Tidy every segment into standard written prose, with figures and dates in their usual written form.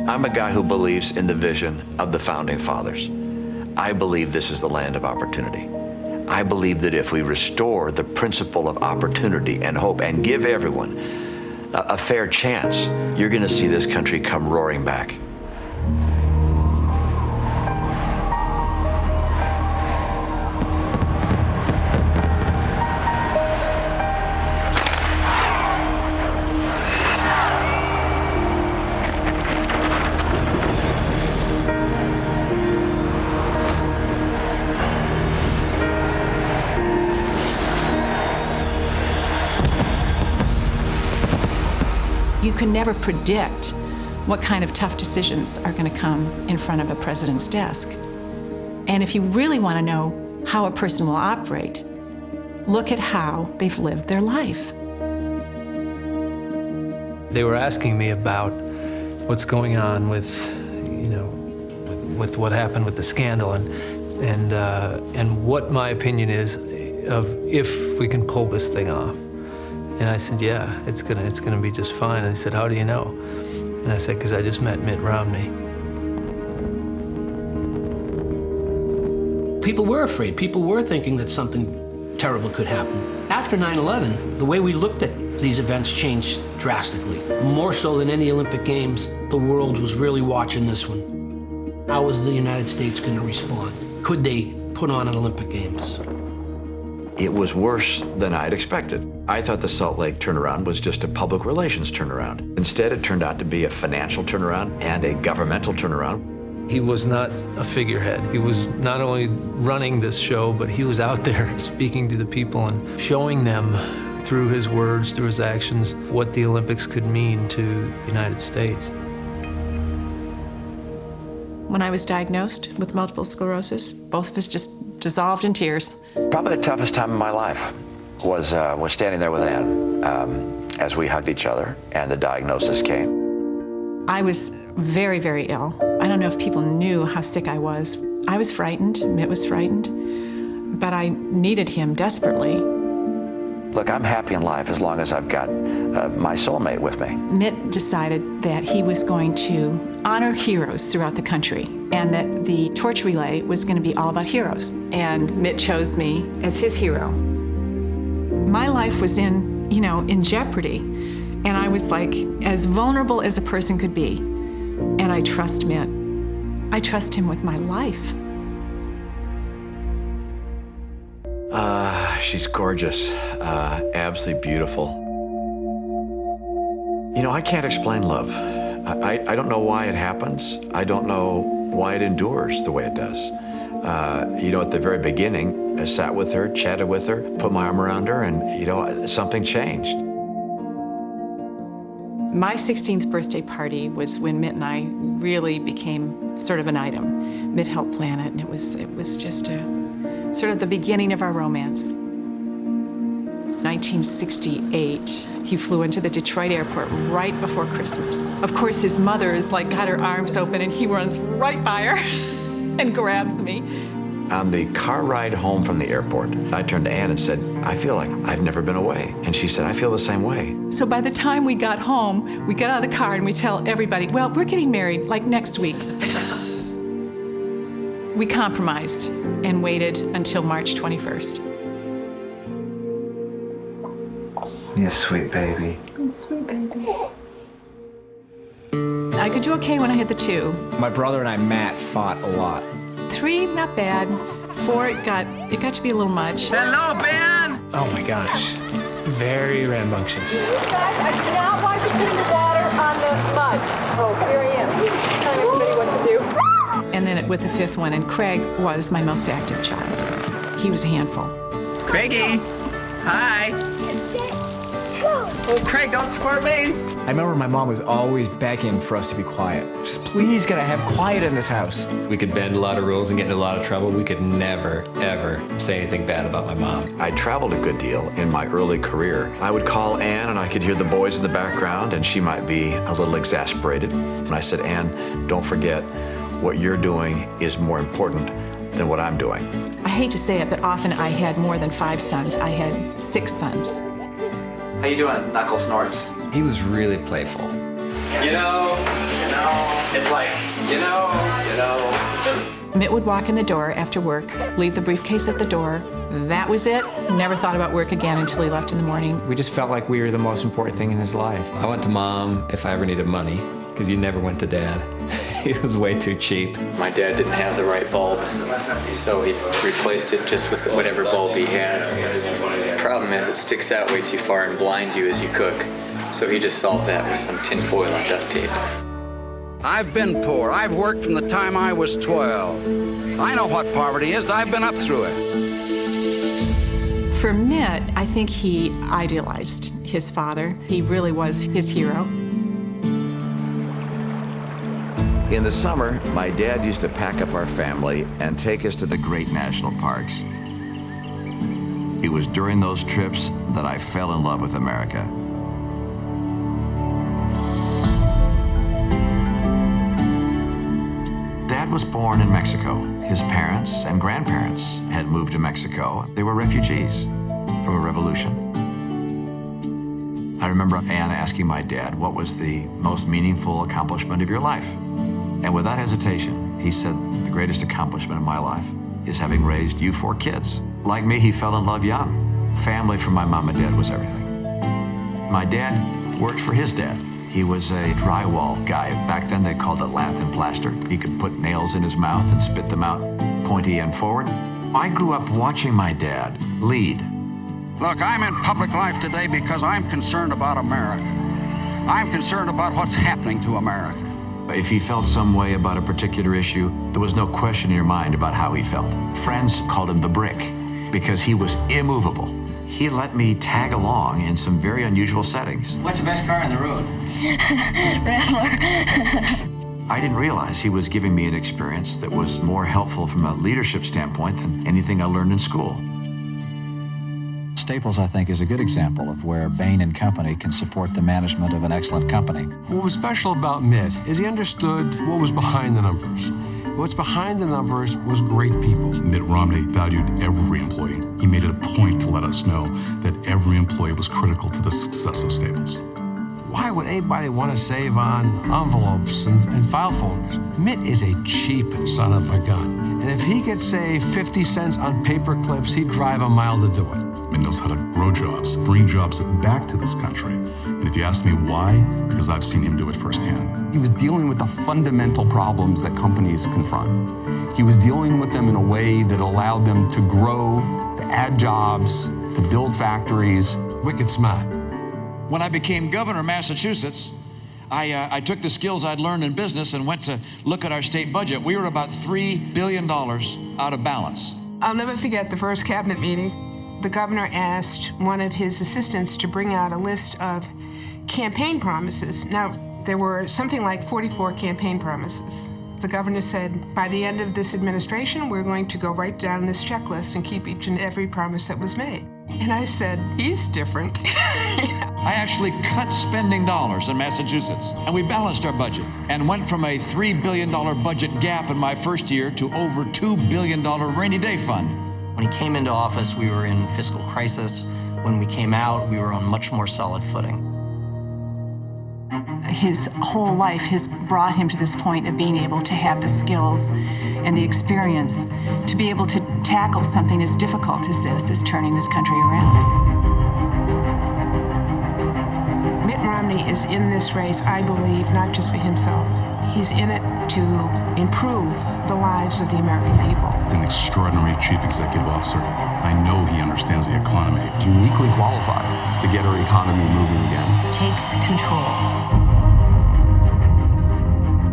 I'm a guy who believes in the vision of the Founding Fathers. I believe this is the land of opportunity. I believe that if we restore the principle of opportunity and hope and give everyone a fair chance, you're going to see this country come roaring back. You can never predict what kind of tough decisions are going to come in front of a president's desk. And if you really want to know how a person will operate, look at how they've lived their life. They were asking me about what's going on with, with what happened with the scandal and what my opinion is of if we can pull this thing off. And I said, yeah, it's gonna be just fine. And they said, how do you know? And I said, because I just met Mitt Romney. People were afraid. People were thinking that something terrible could happen. After 9/11, the way we looked at these events changed drastically. More so than any Olympic Games, the world was really watching this one. How was the United States going to respond? Could they put on an Olympic Games? It was worse than I'd expected. I thought the Salt Lake turnaround was just a public relations turnaround. Instead, it turned out to be a financial turnaround and a governmental turnaround. He was not a figurehead. He was not only running this show, but he was out there speaking to the people and showing them through his words, through his actions, what the Olympics could mean to the United States. When I was diagnosed with multiple sclerosis, both of us just dissolved in tears. Probably the toughest time of my life was standing there with Ann as we hugged each other and the diagnosis came. I was very, very ill. I don't know if people knew how sick I was. I was frightened, Mitt was frightened, but I needed him desperately. Look, I'm happy in life as long as I've got my soulmate with me. Mitt decided that he was going to honor heroes throughout the country and that the torch relay was going to be all about heroes. And Mitt chose me as his hero. My life was in jeopardy, and I was like as vulnerable as a person could be. And I trust Mitt. I trust him with my life. She's gorgeous, absolutely beautiful. I can't explain love. I don't know why it happens. I don't know why it endures the way it does. At the very beginning, I sat with her, chatted with her, put my arm around her, and, something changed. My 16th birthday party was when Mitt and I really became sort of an item. Mitt helped plan it, and it was just sort of the beginning of our romance. 1968, he flew into the Detroit airport right before Christmas. Of course, his mother is got her arms open, and he runs right by her and grabs me. On the car ride home from the airport, I turned to Ann and said, I feel like I've never been away. And she said, I feel the same way. So by the time we got home, we got out of the car and we tell everybody, well, we're getting married next week. We compromised and waited until March 21st. You sweet baby. Sweet baby. I could do okay when I hit the 2. My brother and I, Matt, fought a lot. 3, not bad. 4, it got to be a little much. Hello, Ben! Oh my gosh. Very rambunctious. You guys, I do not want to put the water on the mud. Oh, here I am. Telling everybody what to do. And then with the 5th one, and Craig was my most active child. He was a handful. Craigie! Hi! Oh, Craig, don't squirt me! I remember my mom was always begging for us to be quiet. Just please, can I have quiet in this house? We could bend a lot of rules and get into a lot of trouble. We could never, ever say anything bad about my mom. I traveled a good deal in my early career. I would call Ann and I could hear the boys in the background and she might be a little exasperated. And I said, Ann, don't forget, what you're doing is more important than what I'm doing. I hate to say it, but often I had more than 5 sons. I had 6 sons. How you doing, Knuckle Snorts? He was really playful. You know, It's like, you know. Mitt would walk in the door after work, leave the briefcase at the door. That was it. Never thought about work again until he left in the morning. We just felt like we were the most important thing in his life. I went to Mom if I ever needed money, because you never went to Dad. He was way too cheap. My dad didn't have the right bulb, so he replaced it just with whatever bulb he had. Problem is, it sticks out way too far and blinds you as you cook. So he just solved that with some tin foil and duct tape. I've been poor. I've worked from the time I was 12. I know what poverty is. I've been up through it. For Mitt, I think he idealized his father. He really was his hero. In the summer, my dad used to pack up our family and take us to the great national parks. It was during those trips that I fell in love with America. Dad was born in Mexico. His parents and grandparents had moved to Mexico. They were refugees from a revolution. I remember Anne asking my dad, what was the most meaningful accomplishment of your life? And without hesitation, he said, the greatest accomplishment of my life is having raised you 4 kids. Like me, he fell in love young. Family for my mom and dad was everything. My dad worked for his dad. He was a drywall guy. Back then they called it lath and plaster. He could put nails in his mouth and spit them out pointy end forward. I grew up watching my dad lead. Look, I'm in public life today because I'm concerned about America. I'm concerned about what's happening to America. If he felt some way about a particular issue, there was no question in your mind about how he felt. Friends called him the brick because he was immovable. He let me tag along in some very unusual settings. What's the best car on the road? I didn't realize he was giving me an experience that was more helpful from a leadership standpoint than anything I learned in school. Staples, I think, is a good example of where Bain & Company can support the management of an excellent company. What was special about Mitt is he understood what was behind the numbers. What's behind the numbers was great people. Mitt Romney valued every employee. He made it a point to let us know that every employee was critical to the success of Staples. Why would anybody want to save on envelopes and file folders? Mitt is a cheap son of a gun. And if he could save 50 cents on paper clips, he'd drive a mile to do it. Mitt knows how to grow jobs, bring jobs back to this country. And if you ask me why, because I've seen him do it firsthand. He was dealing with the fundamental problems that companies confront. He was dealing with them in a way that allowed them to grow, to add jobs, to build factories. Wicked smart. When I became governor of Massachusetts, I took the skills I'd learned in business and went to look at our state budget. We were about $3 billion out of balance. I'll never forget the first cabinet meeting. The governor asked one of his assistants to bring out a list of campaign promises. Now, there were something like 44 campaign promises. The governor said, by the end of this administration, we're going to go right down this checklist and keep each and every promise that was made. And I said, he's different. I actually cut spending dollars in Massachusetts, and we balanced our budget and went from a $3 billion budget gap in my first year to over $2 billion rainy day fund. When he came into office, we were in fiscal crisis. When we came out, we were on much more solid footing. His whole life has brought him to this point of being able to have the skills and the experience to be able to tackle something as difficult as this, as turning this country around. Mitt Romney is in this race, I believe, not just for himself. He's in it to improve the lives of the American people. He's an extraordinary chief executive officer. I know he understands the economy. Uniquely qualified to get our economy moving again. Takes control.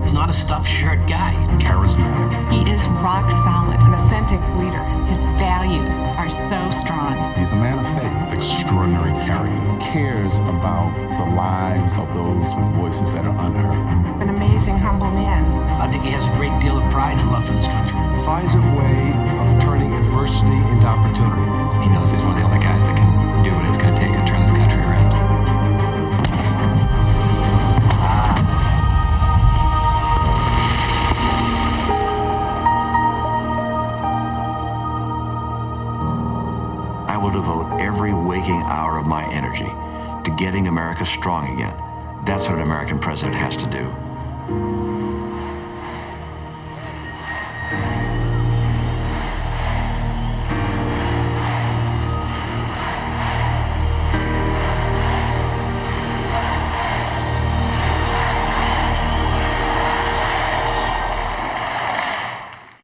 He's not a stuffed shirt guy. Charismatic. He is rock solid. An authentic leader. His values are so strong. He's a man of faith. Extraordinary character. Cares about the lives of those with voices that are unheard. An amazing, humble man. I think he has a great deal of pride and love for this country. Finds a way of turning adversity into opportunity. He knows he's one of the only guys that can do what it's going to take to turn this country around. I will devote every waking hour of my energy to getting America strong again. That's what an American president has to do.